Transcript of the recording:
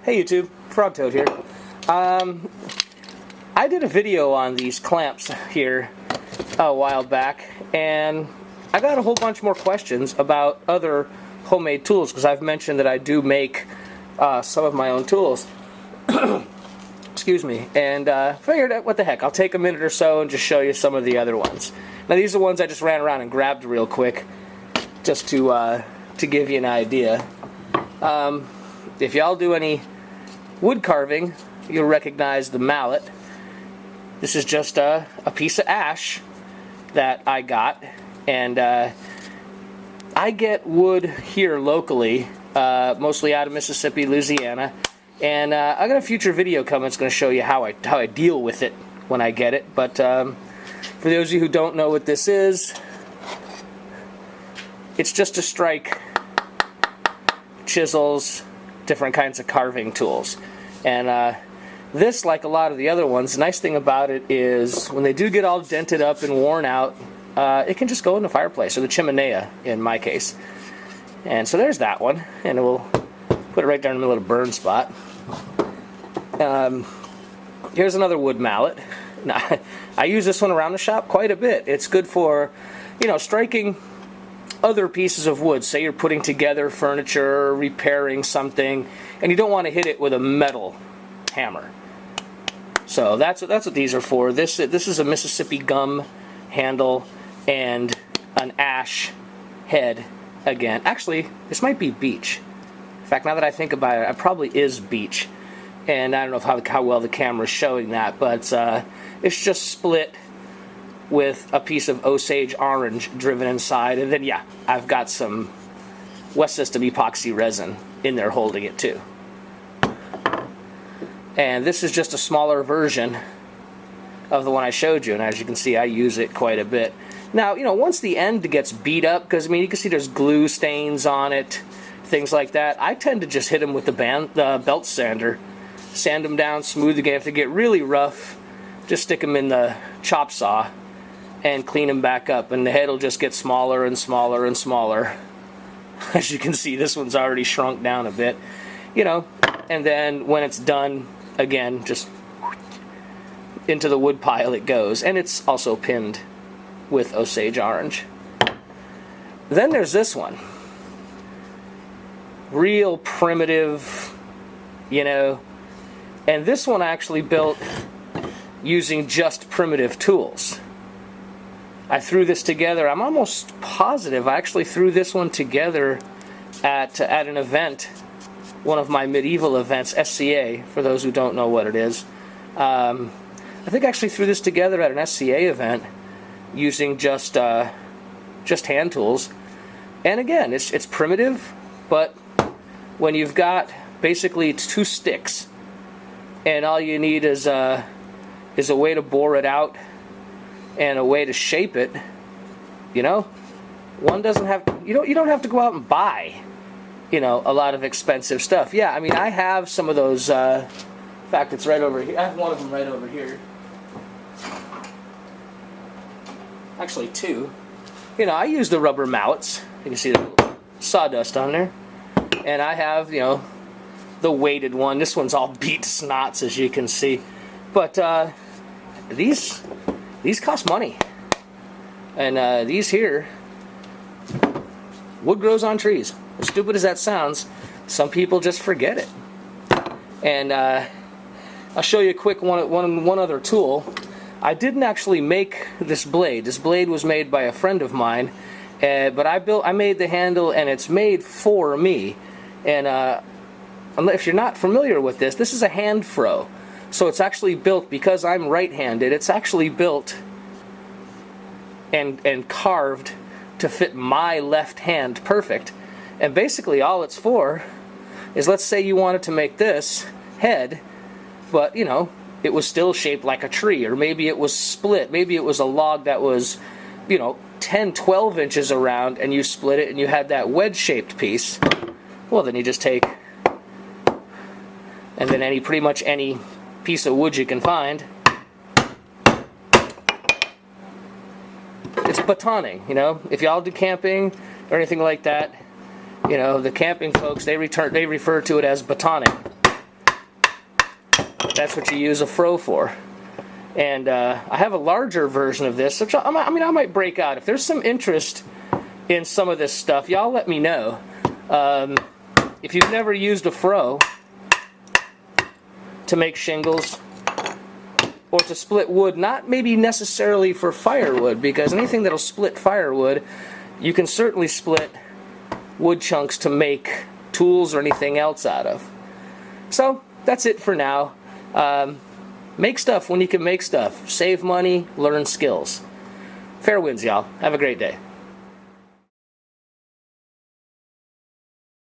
Hey YouTube, Frogtoad here. I did a video on these clamps here a while back, and I got a whole bunch more questions about other homemade tools, because I've mentioned that I do make some of my own tools. Excuse me. And figured, what the heck, I'll take a minute or so and just show you some of the other ones. Now these are the ones I just ran around and grabbed real quick, just to give you an idea. If y'all do any wood carving, you'll recognize the mallet. This is just a piece of ash that I got, and I get wood here locally, mostly out of Mississippi, Louisiana, and I got a future video coming that's going to show you how I deal with it when I get it. But for those of you who don't know what this is, it's just to strike chisels, different kinds of carving tools. And this, like a lot of the other ones, the nice thing about it is when they do get all dented up and worn out, it can just go in the fireplace, or the chimenea in my case. And so there's that one, and we'll put it right there in the middle of the burn spot. Here's another wood mallet. Now, I use this one around the shop quite a bit. It's good for, you know, striking other pieces of wood. Say you're putting together furniture, or repairing something, and you don't want to hit it with a metal hammer. So that's what these are for. This is a Mississippi gum handle and an ash head again. Actually, this might be beech. In fact, now that I think about it, it probably is beech. And I don't know how well the camera's showing that, but it's just split with a piece of Osage orange driven inside, and then yeah, I've got some West System epoxy resin in there holding it too. And this is just a smaller version of the one I showed you, and as you can see, I use it quite a bit. Now, you know, once the end gets beat up, because I mean, you can see there's glue stains on it, things like that, I tend to just hit them with the belt sander, sand them down, smooth again. If they get really rough, just stick them in the chop saw and clean them back up, and the head will just get smaller and smaller and smaller. As you can see, this one's already shrunk down a bit, you know. And then when it's done, again, just into the wood pile it goes, and it's also pinned with Osage orange. Then there's this one, real primitive, you know, and this one I actually built using just primitive tools. I threw this together. I'm almost positive I actually threw this one together at an event, one of my medieval events, SCA, for those who don't know what it is. I think I actually threw this together at an SCA event using just hand tools. And again, it's primitive, but when you've got basically two sticks and all you need is a way to bore it out and a way to shape it, you know, one doesn't have to, you don't have to go out and buy, you know, a lot of expensive stuff. Yeah, I mean, I have some of those, in fact, it's right over here. I have one of them right over here. Actually, two. You know, I use the rubber mallets. You can see the little sawdust on there. And I have, you know, the weighted one. This one's all beat to snots, as you can see. But these cost money. And these here, wood grows on trees. As stupid as that sounds, some people just forget it. And I'll show you a quick one other tool. I didn't actually make this blade. This blade was made by a friend of mine, but I made the handle, and it's made for me. And if you're not familiar with this, this is a hand froe. So it's actually built, because I'm right-handed, it's actually built and carved to fit my left hand perfect. And basically all it's for is, let's say you wanted to make this head, but you know, it was still shaped like a tree, or maybe it was split, maybe it was a log that was, you know, 10-12 inches around, and you split it and you had that wedge-shaped piece. Well, then you just take, and then pretty much any piece of wood you can find, it's batoning, you know. If y'all do camping or anything like that, you know, the camping folks, they refer to it as batoning. that's what you use a froe for. And I have a larger version of this, which I might break out. If there's some interest in some of this stuff, y'all let me know. If you've never used a froe to make shingles or to split wood, not maybe necessarily for firewood, because anything that'll split firewood, you can certainly split wood chunks to make tools or anything else out of. So that's it for now. Make stuff when you can make stuff. Save money, learn skills. Fair winds, y'all. Have a great day.